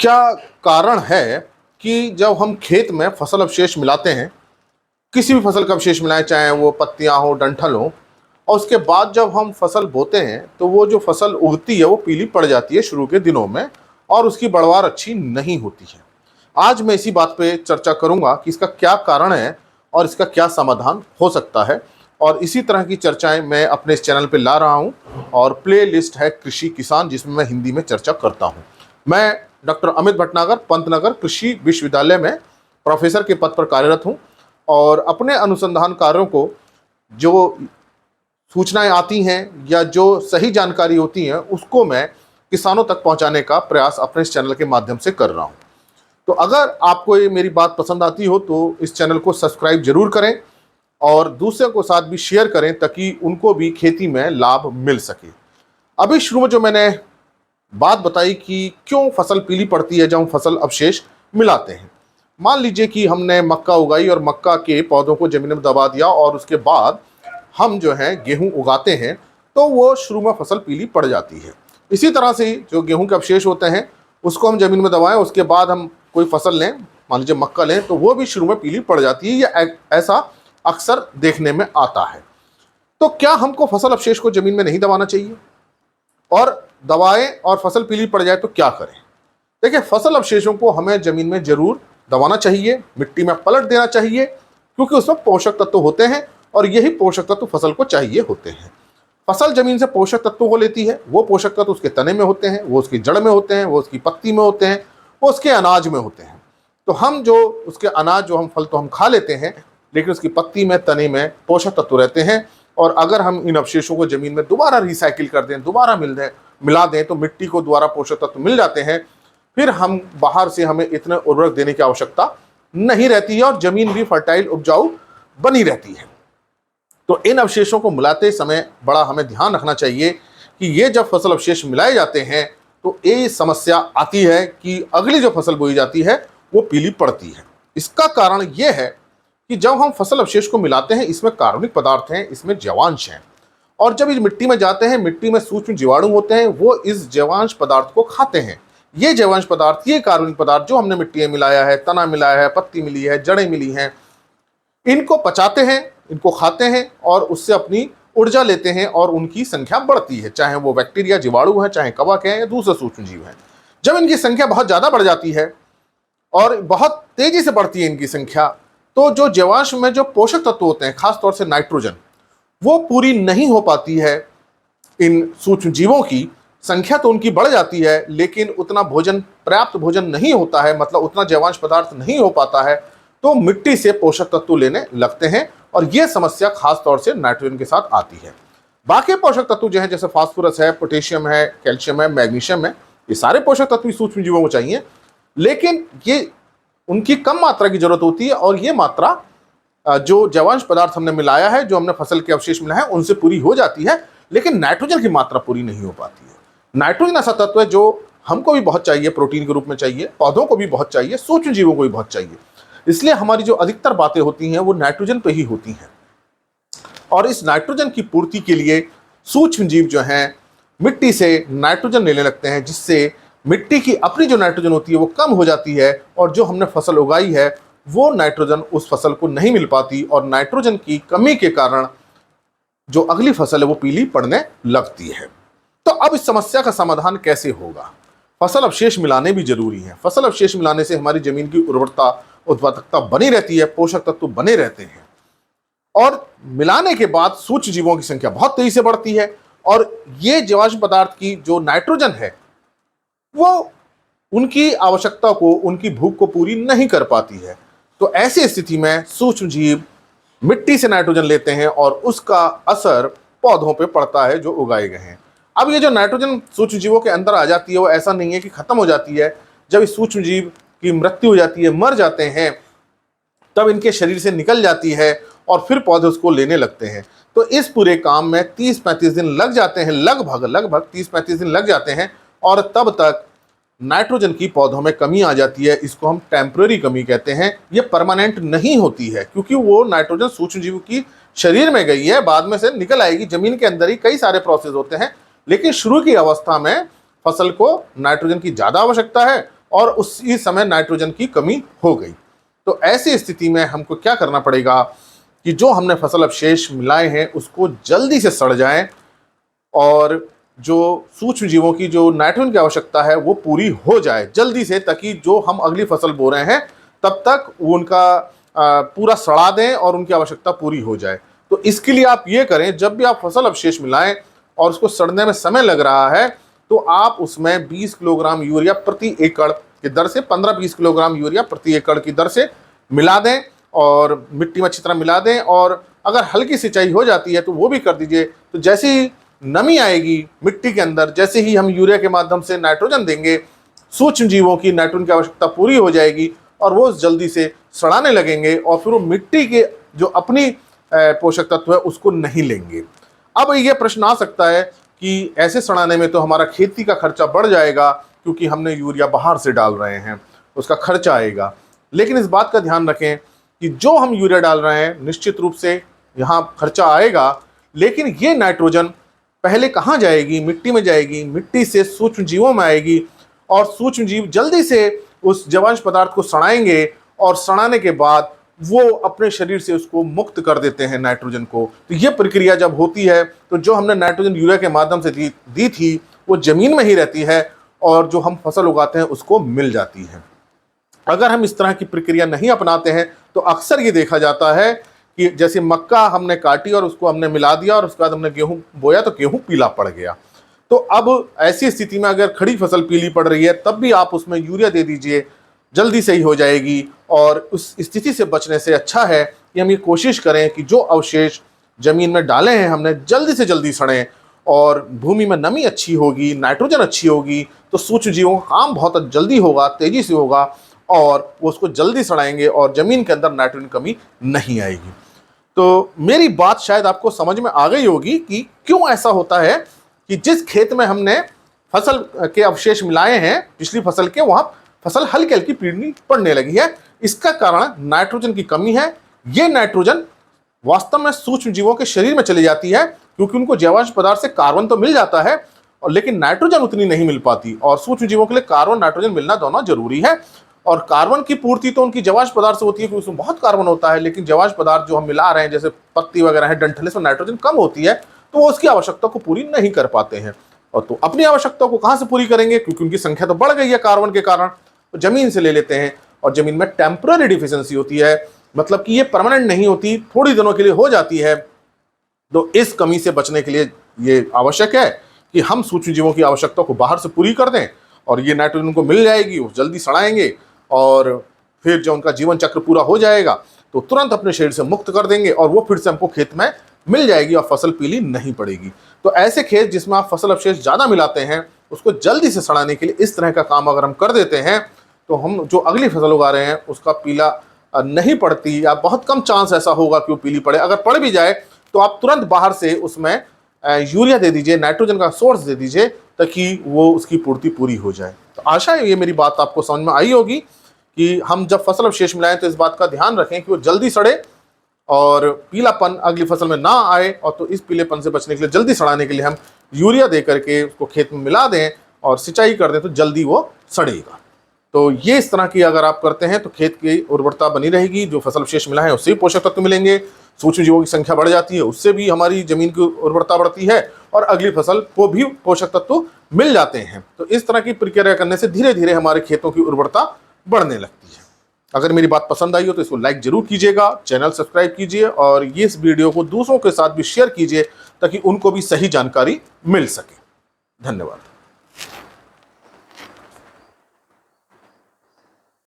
क्या कारण है कि जब हम खेत में फसल अवशेष मिलाते हैं, किसी भी फसल का अवशेष मिलाएं, चाहे वो पत्तियां हो, डंठल हो, और उसके बाद जब हम फसल बोते हैं तो वो जो फसल उगती है वो पीली पड़ जाती है शुरू के दिनों में, और उसकी बढ़वार अच्छी नहीं होती है। आज मैं इसी बात पे चर्चा करूंगा कि इसका क्या कारण है और इसका क्या समाधान हो सकता है। और इसी तरह की चर्चाएं मैं अपने इस चैनल पे ला रहा हूं, और प्ले लिस्ट है कृषि किसान, जिसमें मैं हिंदी में चर्चा करता हूं। मैं डॉक्टर अमित भटनागर पंतनगर कृषि विश्वविद्यालय में प्रोफेसर के पद पर कार्यरत हूं, और अपने अनुसंधान कार्यों को, जो सूचनाएं आती हैं या जो सही जानकारी होती हैं, उसको मैं किसानों तक पहुंचाने का प्रयास अपने इस चैनल के माध्यम से कर रहा हूं। तो अगर आपको ये मेरी बात पसंद आती हो तो इस चैनल को सब्सक्राइब जरूर करें और दूसरों को साथ भी शेयर करें, ताकि उनको भी खेती में लाभ मिल सके। अभी शुरू में जो मैंने बात बताई कि क्यों फसल पीली पड़ती है जब हम फसल अवशेष मिलाते हैं। मान लीजिए कि हमने मक्का उगाई और मक्का के पौधों को जमीन में दबा दिया, और उसके बाद हम जो है गेहूं उगाते हैं, तो वो शुरू में फसल पीली पड़ जाती है। इसी तरह से जो गेहूं के अवशेष होते हैं उसको हम जमीन में दबाएं, उसके बाद हम कोई फसल लें, मान लीजिए मक्का लें, तो वो भी शुरू में पीली पड़ जाती है। या ऐसा अक्सर देखने में आता है। तो क्या हमको फसल अवशेष को जमीन में नहीं दबाना चाहिए, और दबाएं और फसल पीली पड़ जाए तो क्या करें? देखिए, फसल अवशेषों को हमें जमीन में जरूर दबाना चाहिए, मिट्टी में पलट देना चाहिए, क्योंकि उसमें पोषक तत्व होते हैं और यही पोषक तत्व फसल को चाहिए होते हैं। फसल जमीन से पोषक तत्वों को लेती है, वो पोषक तत्व उसके तने में होते हैं, वो उसकी जड़ में होते हैं, वो उसकी पत्ती में होते हैं, वो उसके अनाज में होते हैं। तो हम जो उसके अनाज, जो हम फल तो हम खा लेते हैं, लेकिन उसकी पत्ती में, तने में पोषक तत्व रहते हैं। और अगर हम इन अवशेषों को जमीन में दोबारा रिसाइकिल कर दें, दोबारा मिला दें, तो मिट्टी को दोबारा पोषक तत्व मिल जाते हैं। फिर हम बाहर से हमें इतने उर्वरक देने की आवश्यकता नहीं रहती है, और जमीन भी फर्टाइल, उपजाऊ बनी रहती है। तो इन अवशेषों को मिलाते समय बड़ा हमें ध्यान रखना चाहिए कि ये जब फसल अवशेष मिलाए जाते हैं तो ये समस्या आती है कि अगली जो फसल बोई जाती है वो पीली पड़ती है। इसका कारण ये है कि जब हम फसल अवशेष को मिलाते हैं, इसमें कार्बनिक पदार्थ हैं, इसमें जैवांश हैं, और जब इस मिट्टी में जाते हैं, मिट्टी में सूक्ष्म जीवाणु होते हैं, वो इस जैवांश पदार्थ को खाते हैं। ये जैवांश पदार्थ, ये कार्बनिक पदार्थ जो हमने मिट्टी में मिलाया है, तना मिलाया है, पत्ती मिली है, जड़ें मिली हैं, इनको पचाते हैं, इनको खाते हैं, और उससे अपनी ऊर्जा लेते हैं, और उनकी संख्या बढ़ती है, चाहे वो बैक्टीरिया, जीवाणु है, चाहे कवक है, या दूसरे सूक्ष्म जीव हैं। जब इनकी संख्या बहुत ज़्यादा बढ़ जाती है और बहुत तेजी से बढ़ती है इनकी संख्या, तो जो जैवांश में जो पोषक तत्व होते हैं, खासतौर से नाइट्रोजन, वो पूरी नहीं हो पाती है। इन सूक्ष्म जीवों की संख्या तो उनकी बढ़ जाती है, लेकिन उतना भोजन, पर्याप्त भोजन नहीं होता है, मतलब उतना जैवांश पदार्थ नहीं हो पाता है, तो मिट्टी से पोषक तत्व लेने लगते हैं, और यह समस्या खास तौर से नाइट्रोजन के साथ आती है। बाकी पोषक तत्व जो हैं, जैसे फास्फोरस है, पोटेशियम है, कैल्शियम है, मैग्नीशियम है, ये सारे पोषक तत्व सूक्ष्म जीवों को चाहिए, लेकिन ये उनकी कम मात्रा की जरूरत होती है, और ये मात्रा जो जैवांश पदार्थ हमने मिलाया है, जो हमने फसल के अवशेष मिलाया है, उनसे पूरी हो जाती है, लेकिन नाइट्रोजन की मात्रा पूरी नहीं हो पाती है। नाइट्रोजन ऐसा तत्व है जो हमको भी बहुत चाहिए, प्रोटीन के रूप में चाहिए, पौधों को भी बहुत चाहिए, सूक्ष्म जीवों को भी बहुत चाहिए। इसलिए हमारी जो अधिकतर बातें होती हैं वो नाइट्रोजन पे ही होती हैं, और इस नाइट्रोजन की पूर्ति के लिए सूक्ष्म जीव जो हैं मिट्टी से नाइट्रोजन लेने लगते हैं, जिससे मिट्टी की अपनी जो नाइट्रोजन होती है वो कम हो जाती है, और जो हमने फसल उगाई है वो नाइट्रोजन उस फसल को नहीं मिल पाती, और नाइट्रोजन की कमी के कारण जो अगली फसल है वो पीली पड़ने लगती है। तो अब इस समस्या का समाधान कैसे होगा? फसल अवशेष मिलाने भी जरूरी है। फसल अवशेष मिलाने से हमारी जमीन की उर्वरता, उत्पादकता बनी रहती है, पोषक तत्व बने रहते हैं, और मिलाने के बाद सूक्ष्म जीवों की संख्या बहुत तेजी से बढ़ती है, और ये जीवाश्म पदार्थ की जो नाइट्रोजन है वो उनकी आवश्यकता को, उनकी भूख को पूरी नहीं कर पाती है। तो ऐसी स्थिति में सूक्ष्म जीव मिट्टी से नाइट्रोजन लेते हैं, और उसका असर पौधों पे पड़ता है जो उगाए गए हैं। अब ये जो नाइट्रोजन सूक्ष्म जीवों के अंदर आ जाती है, वो ऐसा नहीं है कि खत्म हो जाती है। जब इस सूक्ष्म जीव की मृत्यु हो जाती है, मर जाते हैं, तब इनके शरीर से निकल जाती है, और फिर पौधे उसको लेने लगते हैं। तो इस पूरे काम में 30-35 दिन लग जाते हैं, लगभग 30-35 दिन लग जाते हैं, और तब तक नाइट्रोजन की पौधों में कमी आ जाती है। इसको हम टेम्पररी कमी कहते हैं। ये परमानेंट नहीं होती है, क्योंकि वो नाइट्रोजन सूक्ष्म जीव की शरीर में गई है, बाद में से निकल आएगी। जमीन के अंदर ही कई सारे प्रोसेस होते हैं, लेकिन शुरू की अवस्था में फसल को नाइट्रोजन की ज़्यादा आवश्यकता है, और उसी समय नाइट्रोजन की कमी हो गई। तो ऐसी स्थिति में हमको क्या करना पड़ेगा कि जो हमने फसल अवशेष मिलाए हैं उसको जल्दी से सड़ जाएं और जो सूक्ष्म जीवों की जो नाइट्रोजन की आवश्यकता है वो पूरी हो जाए जल्दी से, ताकि जो हम अगली फसल बो रहे हैं तब तक वो उनका पूरा सड़ा दें और उनकी आवश्यकता पूरी हो जाए। तो इसके लिए आप ये करें, जब भी आप फसल अवशेष मिलाएं और उसको सड़ने में समय लग रहा है तो आप उसमें 20 किलोग्राम यूरिया प्रति एकड़ की दर से 15-20 किलोग्राम यूरिया प्रति एकड़ की दर से मिला दें और मिट्टी में अच्छी तरह मिला दें। और अगर हल्की सिंचाई हो जाती है तो वो भी कर दीजिए। तो जैसे ही नमी आएगी मिट्टी के अंदर, जैसे ही हम यूरिया के माध्यम से नाइट्रोजन देंगे, सूक्ष्म जीवों की नाइट्रोजन की आवश्यकता पूरी हो जाएगी और वो जल्दी से सड़ाने लगेंगे और फिर वो मिट्टी के जो अपनी पोषक तत्व है उसको नहीं लेंगे। अब ये प्रश्न आ सकता है कि ऐसे सड़ाने में तो हमारा खेती का खर्चा बढ़ जाएगा क्योंकि हमने यूरिया बाहर से डाल रहे हैं, उसका खर्चा आएगा। लेकिन इस बात का ध्यान रखें कि जो हम यूरिया डाल रहे हैं निश्चित रूप से यहाँ खर्चा आएगा, लेकिन ये नाइट्रोजन पहले कहाँ जाएगी? मिट्टी में जाएगी, मिट्टी से सूक्ष्म जीवों में आएगी और सूक्ष्म जीव जल्दी से उस जवांश पदार्थ को सड़ाएंगे और सड़ाने के बाद वो अपने शरीर से उसको मुक्त कर देते हैं नाइट्रोजन को। तो ये प्रक्रिया जब होती है तो जो हमने नाइट्रोजन यूरिया के माध्यम से दी थी वो जमीन में ही रहती है और जो हम फसल उगाते हैं उसको मिल जाती है। अगर हम इस तरह की प्रक्रिया नहीं अपनाते हैं तो अक्सर ये देखा जाता है कि जैसे मक्का हमने काटी और उसको हमने मिला दिया और उसके बाद हमने गेहूं बोया तो गेहूं पीला पड़ गया। तो अब ऐसी स्थिति में अगर खड़ी फसल पीली पड़ रही है तब भी आप उसमें यूरिया दे दीजिए, जल्दी सही हो जाएगी। और उस स्थिति से बचने से अच्छा है कि हम ये कोशिश करें कि जो अवशेष जमीन में डाले हैं हमने जल्दी से जल्दी सड़ें और भूमि में नमी अच्छी होगी, नाइट्रोजन अच्छी होगी तो सूक्ष्म जीवों का काम बहुत जल्दी होगा, तेजी से होगा और वो उसको जल्दी सड़ाएंगे और जमीन के अंदर नाइट्रोजन कमी नहीं आएगी। तो मेरी बात शायद आपको समझ में आ गई होगी कि क्यों ऐसा होता है कि जिस खेत में हमने फसल के अवशेष मिलाए हैं पिछली फसल के, वहां फसल हल्की हल्की पीली पड़ने लगी है। इसका कारण नाइट्रोजन की कमी है। ये नाइट्रोजन वास्तव में सूक्ष्म जीवों के शरीर में चली जाती है क्योंकि उनको जैवांश पदार्थ से कार्बन तो मिल जाता है और लेकिन नाइट्रोजन उतनी नहीं मिल पाती और सूक्ष्म जीवों के लिए कार्बन नाइट्रोजन मिलना दोनों जरूरी है। और कार्बन की पूर्ति तो उनकी जैवांश पदार्थ से होती है क्योंकि उसमें बहुत कार्बन होता है, लेकिन जैवांश पदार्थ जो हम मिला रहे हैं जैसे पत्ती वगैरह है, डंठल, इसमें नाइट्रोजन कम होती है तो वो उसकी आवश्यकता को पूरी नहीं कर पाते हैं। और तो अपनी आवश्यकता को कहां से पूरी करेंगे क्योंकि उनकी संख्या तो बढ़ गई है कार्बन के कारण, तो जमीन से ले लेते हैं। और जमीन में टेम्पररी डिफिशियंसी होती है, मतलब कि ये परमानेंट नहीं होती, थोड़ी दिनों के लिए हो जाती है। तो इस कमी से बचने के लिए ये आवश्यक है कि हम सूक्ष्म जीवों की आवश्यकता को बाहर से पूरी कर दें और ये नाइट्रोजन को मिल जाएगी, वो जल्दी सड़ाएंगे और फिर जब उनका जीवन चक्र पूरा हो जाएगा तो तुरंत अपने शरीर से मुक्त कर देंगे और वो फिर से हमको खेत में मिल जाएगी और फसल पीली नहीं पड़ेगी। तो ऐसे खेत जिसमें आप फसल अवशेष ज़्यादा मिलाते हैं उसको जल्दी से सड़ाने के लिए इस तरह का काम अगर हम कर देते हैं तो हम जो अगली फसल उगा रहे हैं उसका पीला नहीं पड़ती या बहुत कम चांस ऐसा होगा कि वो पीली पड़े। अगर पड़ भी जाए तो आप तुरंत बाहर से उसमें यूरिया दे दीजिए, नाइट्रोजन का सोर्स दे दीजिए ताकि वो उसकी पूर्ति पूरी हो जाए। तो आशा है ये मेरी बात आपको समझ में आई होगी कि हम जब फसल अवशेष मिलाएं तो इस बात का ध्यान रखें कि वो जल्दी सड़े और पीलापन अगली फसल में ना आए। और तो इस पीलेपन से बचने के लिए, जल्दी सड़ाने के लिए हम यूरिया दे करके उसको खेत में मिला दें और सिंचाई कर दें तो जल्दी वो सड़ेगा। तो ये इस तरह की अगर आप करते हैं तो खेत की उर्वरता बनी रहेगी, जो फसल अवशेष मिला है उससे भी पोषक तत्व मिलेंगे, सूक्ष्म जीवों की संख्या बढ़ जाती है उससे भी हमारी जमीन की उर्वरता बढ़ती है और अगली फसल को भी पोषक तत्व मिल जाते हैं। तो इस तरह की प्रक्रिया करने से धीरे धीरे हमारे खेतों की उर्वरता बढ़ने लगती है। अगर मेरी बात पसंद आई हो तो इसको लाइक जरूर कीजिएगा, चैनल सब्सक्राइब कीजिए और ये इस वीडियो को दूसरों के साथ भी शेयर कीजिए ताकि उनको भी सही जानकारी मिल सके। धन्यवाद।